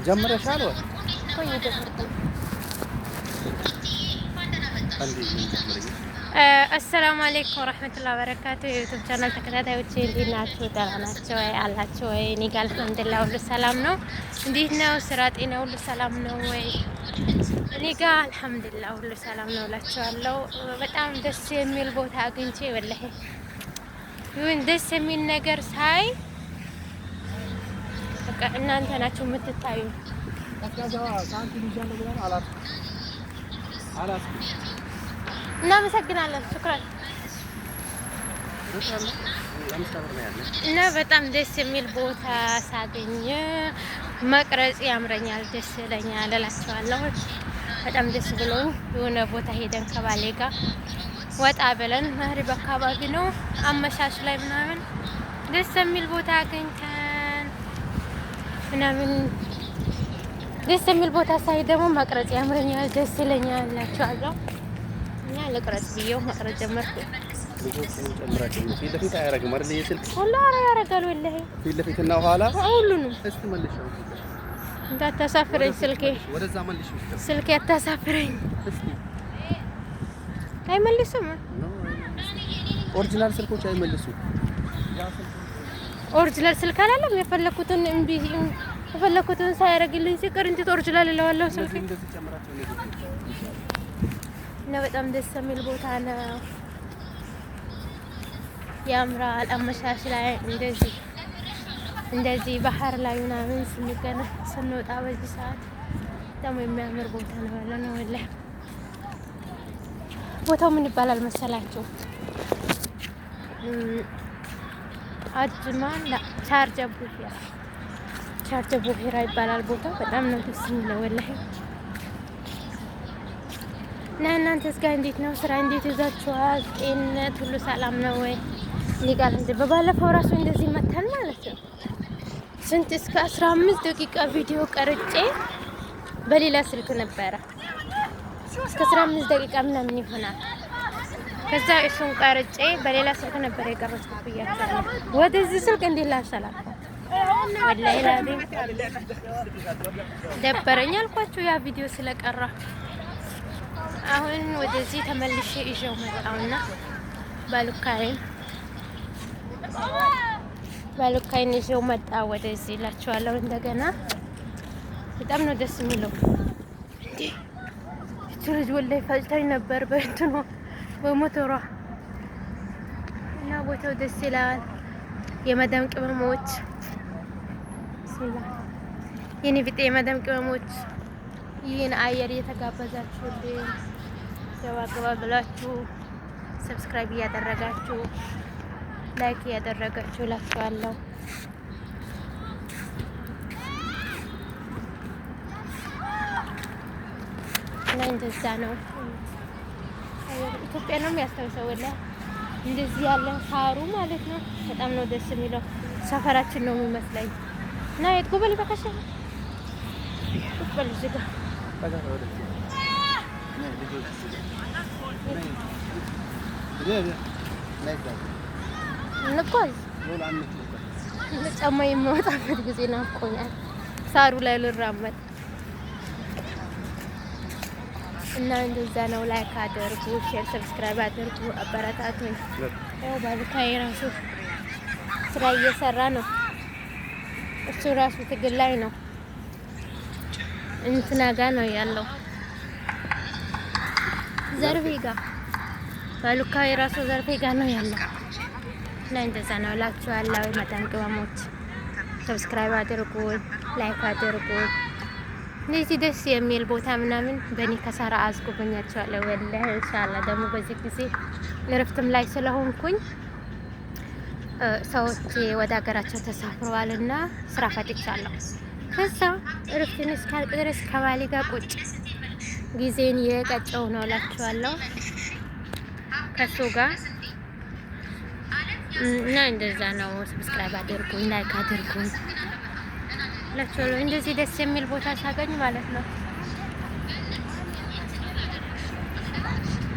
ጀምረሻል ወይ? ቆይ ጀምረሻል። አሰላሙ አለይኩም ወራህመቱላሂ ወበረካቱ። የዩቲዩብ ቻናል ተከታታዮቼ እንዴት ናችሁ? ደህና ናችሁ ወይ? አላችሁ ወይ? እኔ ጋር አልሐምዱሊላህ ሁሉ ሰላም ነው። እንዴት ነው ስራ፣ ጤና ሁሉ ሰላም ነው ወይ? እኔ ጋር አልሐምዱሊላህ ሁሉ ሰላም ነው እላችኋለሁ። በጣም ደስ የሚል ቦታ አግኝቼ ወላሂ ይሁን ደስ የሚል ነገር ሳይ በቃ እናንተ ናችሁ የምትታዩ። እናመሰግናለን። ሹክራን እና በጣም ደስ የሚል ቦታ ሳገኝ መቅረጽ ያምረኛል፣ ደስ ይለኛል እላችኋለሁ። በጣም ደስ ብሎኝ የሆነ ቦታ ሄደን ከባሌ ጋር ወጣ ብለን መህሪብ አካባቢ ነው አመሻሽ ላይ ምናምን ደስ የሚል ቦታ አገኝተን ምናምን ደስ የሚል ቦታ ሳይ ደግሞ መቅረጽ ያምረኛል፣ ደስ ይለኛል እላችኋለሁ። እና ልቅረጽ ብዬው መቅረጽ ጀመርኩ። ፊት ለፊት አያረግም አይደል? የስልክ ሁሉ አረ ያረጋል ወላሂ ፊት ለፊትና ኋላ ሁሉንም። እስቲ መልሽው እንዳታሳፍረኝ ስልኬ፣ ወደዛ መልሽው ስልኬ አታሳፍረኝ። አይመልሱም። ኦሪጂናል ስልኮች አይመልሱም። ኦሪጂናል ስልክ አላለም። የፈለኩትን እምቢ የፈለኩትን ሳያረግልኝ ሲቀር እንዴት ኦሪጂናል እለዋለሁ ስልኬ። እና በጣም ደስ የሚል ቦታ ነው፣ ያምራል። አመሻሽ ላይ እንደዚህ ባህር ላይ ምናምን ስንወጣ በዚህ ሰዓት በጣም የሚያምር ቦታ ነው ያለነው ወላሂ። ቦታው ምን ይባላል መሰላችሁ? አጅማን ቻርጀ ቡሄራ ይባላል ቦታው። በጣም ነው ደስ የሚለው ወላሂ። እና እናንተስ ጋር እንዴት ነው? ስራ እንዴት ይዛችኋል? ጤንነት ሁሉ ሰላም ነው ወይ? እኔ ጋር በባለፈው ራሱ እንደዚህ መተን ማለት ነው ስንት እስከ 15 ደቂቃ ቪዲዮ ቀርጬ በሌላ ስልክ ነበረ እስከ 15 ደቂቃ ምናምን ይሆናል። ከዛ እሱን ቀርጬ በሌላ ስልክ ነበር የቀረጽኩት ብያለሁ። ወደዚህ ስልክ እንዴት ላሰላም ወላሂ ላዲም ደበረኝ አልኳችሁ ያ ቪዲዮ ስለቀራ። አሁን ወደዚህ ተመልሼ ይዤው መጣውና ባሉካይን ይዤው መጣ ወደዚህ እላችኋለሁ። እንደገና በጣም ነው ደስ የሚለው። እቺ ልጅ ወላሂ ፈጭታኝ ነበር በእንትኗ በሞተሯ። እና ቦታው ደስ ይላል። የመዳም ቅመሞች የኔ ቢጤ የመዳም ቅመሞች ይህን አየር እየተጋበዛችሁልኝ ገባ ብላችሁ ሰብስክራይብ እያደረጋችሁ ላይክ እያደረጋችሁ እላችኋለሁ። እና እንደዛ ነው። ኢትዮጵያ ነው የሚያስታውሰው ወላሂ እንደዚህ ያለ ሳሩ ማለት ነው። በጣም ነው ደስ የሚለው። ሰፈራችን ነው የሚመስለኝ። እና የት ጎበል በከሽ ጎበል ዝጋ እንጓዝ። ጫማ የማወጣበት ጊዜ ናፍቆኛል። ሳሩ ላይ ልራመድ እና እንደዛ ነው። ላይክ አድርጉ፣ ሼር፣ ሰብስክራይብ አድርጉ፣ አበረታቱኝ። ያው ባልካይ ራሱ ስራ እየሰራ ነው። እሱ ራሱ ትግል ላይ ነው። እንትና ጋ ነው ያለው ዘርፌ ጋ ባልካይ ራሱ ዘርፌ ጋ ነው ያለው። እና እንደዛ ነው እላችኋለሁ። መዳም ቅመሞች ሰብስክራይብ አድርጉ፣ ላይክ አድርጉ። እነዚህ ደስ የሚል ቦታ ምናምን በእኔ ከሰራ አዝጎበኛቸዋለሁ ወላሂ። ኢንሻአላህ ደግሞ በዚህ ጊዜ እረፍትም ላይ ስለሆንኩኝ ሰዎች ወደ ሀገራቸው ተሳፍረዋልና ስራ ፈጥቻለሁ። ከዛ እረፍትን እስካልቅ ድረስ ከባሌ ጋር ቁጭ ጊዜን የቀጨው ነው እላችኋለሁ ከሱ ጋር። እና እንደዛ ነው። ሰብስክራይብ አድርጉኝ፣ ላይክ አድርጉኝ እላችኋለሁ። እንደዚህ ደስ የሚል ቦታ ሳገኝ ማለት ነው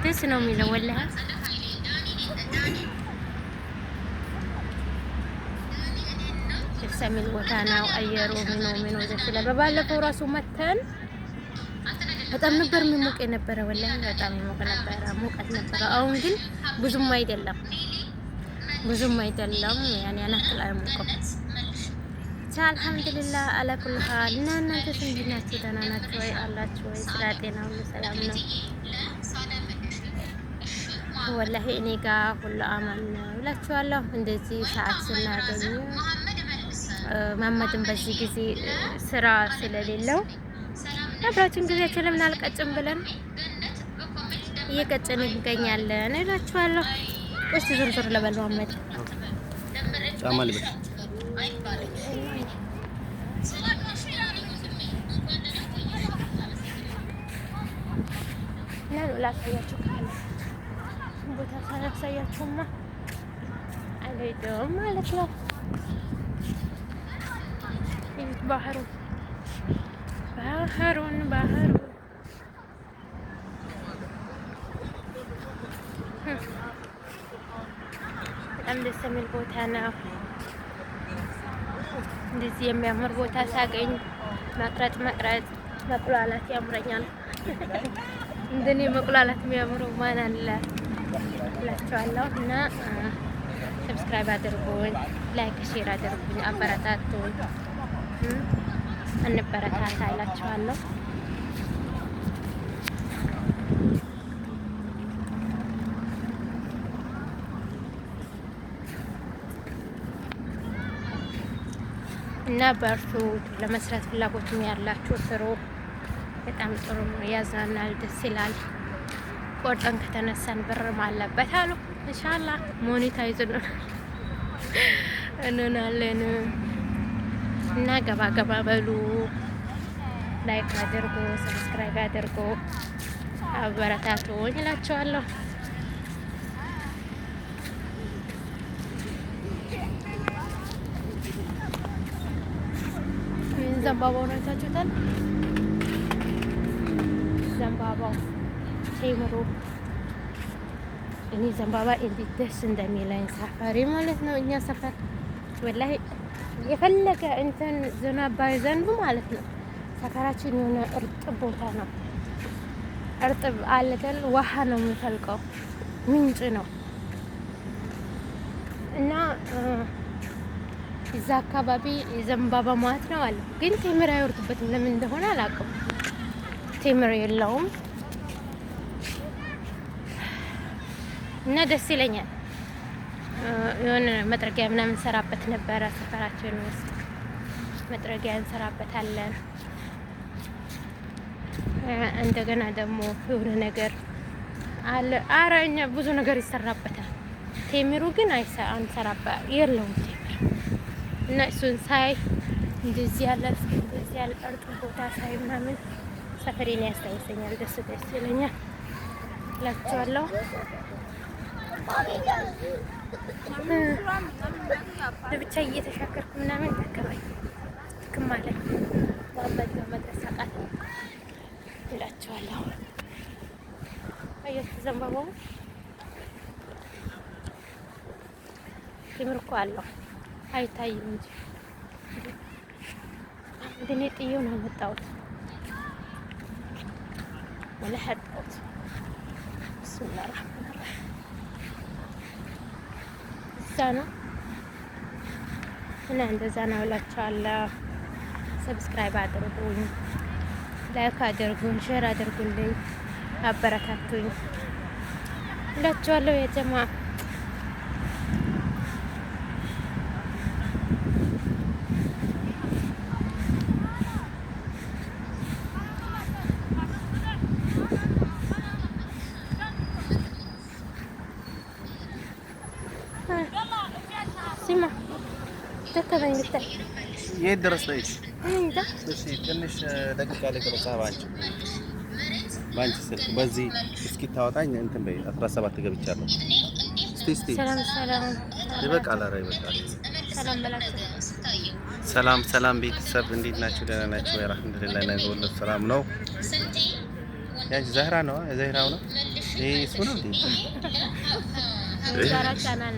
ደስ ነው የሚለው ወላሂ። ደስ የሚል ቦታ ነው። አየሩ ምኑ ደስ ይላል። በባለፈው ራሱ መተን በጣም ነበር የሚሞቅ የነበረ ወላሂ በጣም የሚሞቅ ነበረ፣ ሙቀት ነበረ። አሁን ግን ብዙም አይደለም ያኔ አናክል አይሞቅም። አልሐምዱሊላህ አላ ኩል ሀል። እና እናንተስ እንዴት ናችሁ? ደህና ናችሁ ወይ? አላችሁ ወይ? ስራ ጤና ሁሉ ሰላም ነው? ወላሂ እኔ ጋር ሁሉ አማን ነው እላችኋለሁ። እንደዚህ ሰዓት ስናገኝ መሐመድን በዚህ ጊዜ ስራ ስለሌለው አብራችን ጊዜያችን ለምን አልቀጭም ብለን እየቀጨን እንገኛለን እላችኋለሁ። እስቲ ዞር ለበል መሐመድ ጫማ ልበል እና ላሳያችሁ ካለ ቦታ ሳላሳያችሁማ አልሄድም ማለት ነው። ይህ ባህሩ በጣም ደስ የሚል ቦታ ነው። እንደዚህ የሚያምር ቦታ ሳገኝ መቅረጥ መቁላላት ያምረኛል። እንደኔ መቁላላት የሚያምረው ማን አለ እላችኋለሁ። እና ሰብስክራይብ አድርጉኝ፣ ላይክ ሼር አድርጉኝ፣ አበረታቱኝ፣ እንበረታታ እላችኋለሁ። እና በርቱ፣ ለመስራት ፍላጎትም ያላችሁ ስሩ። በጣም ጥሩ ነው፣ ያዝናናል፣ ደስ ይላል። ቆርጠን ከተነሳን ብርም አለበት አሉ። ኢንሻአላህ ሞኔታይዝ እንሆናለን። እና ገባ በሉ፣ ላይክ አድርጉ፣ ሰብስክራይብ አድርጉ፣ አበረታቱኝ እላችኋለሁ። ዘንባባውን አይታችሁታል? ዘንባባው ቴምሩ እኔ ዘንባባ እንዴት ደስ እንደሚለኝ ሰፈሬ ማለት ነው። እኛ ሰፈር ወላሂ የፈለገ እንትን ዝናብ ባይዘንብ ማለት ነው ሰፈራችን የሆነ እርጥብ ቦታ ነው። እርጥብ አለተል ውሃ ነው የሚፈልቀው፣ ምንጭ ነው እና እዛ አካባቢ የዘንባባ ማት ነው አለ። ግን ቴምር አይወርድበትም፣ ለምን እንደሆነ አላውቅም። ቴምር የለውም እና ደስ ይለኛል። የሆነ መጥረጊያ ምናምን እንሰራበት ነበረ ሰፈራችን ውስጥ መጥረጊያ እንሰራበታለን። እንደገና ደግሞ የሆነ ነገር አለ። ኧረ እኛ ብዙ ነገር ይሰራበታል። ቴምሩ ግን አንሰራበት የለውም ቴምር እና እሱን ሳይ እንደዚህ ያለ እርጥብ ቦታ ሳይ ምናምን ሰፈሬን ያስታውሰኛል። ደስ ይለኛል እላችኋለሁ። ለብቻ እየተሻከርኩ ምናምን ተከባይ ትክማለች ወአመድ በመድረስ አቃት እላችኋለሁ። አየት ዘንባባው ቴምር እኮ አለው አይታይም እንጂ እንደኔ ጥዬው ነው የመጣሁት። ወላ ሐጣሁት ብስሚላህ ረህማን ረሂም እዛ ነው እና እንደዛ ነው እላችኋለሁ። ሰብስክራይብ አድርጉኝ፣ ላይክ አድርጉኝ፣ ሼር አድርጉልኝ፣ አበረታቱኝ እላችኋለሁ የጀማ ሲማ ተከበኝ ልታይ የት ድረስ ነሽ? እንጃ እሺ ትንሽ ደቂቃ ልቅረጻ ባንቺ ስልክ በዚህ እስኪ ታወጣኝ እንትን በይ 17 ገብቻለሁ። እስቲ ሰላም ይበቃል። ኧረ ይበቃል። ሰላም በላችሁ። ሰላም ቤተሰብ እንዴት ናችሁ? ደህና ናችሁ? አልሐምዱሊላህ ነው። ሁሉ ሰላም ነው። ያንቺ ዛህራ ነው? የዛህራው ነው ይሄ እሱ ነው እንዴ?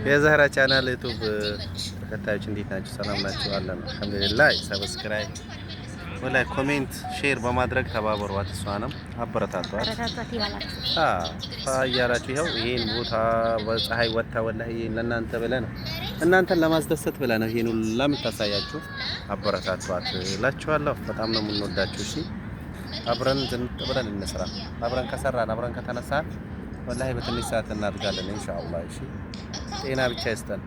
የዛህራ ቻናል ዩቲዩብ ተከታዮች እንዴት ናችሁ? ሰላም ናችሁ? አለን አልሐምዱሊላህ። ሰብስክራይብ ወላይ ኮሜንት ሼር በማድረግ ተባበሯት። እሷንም አበረታቷት። እያላችሁ ይኸው ይሄን ቦታ በፀሐይ ወጣ ወላሂ ለእናንተ ብለን እናንተን ለማስደሰት ብለን ይሄን ሁሉ ለምታሳያችሁ አበረታቷት እላችኋለሁ። በጣም ነው የምንወዳችሁ። እሺ አብረን ዝንጥ ብለን እንስራ። አብረን ከሰራን አብረን ከተነሳን ወላሂ በትንሽ ሰዓት እናድጋለን ኢንሻአላህ። እሺ ጤና ብቻ ይስጠን።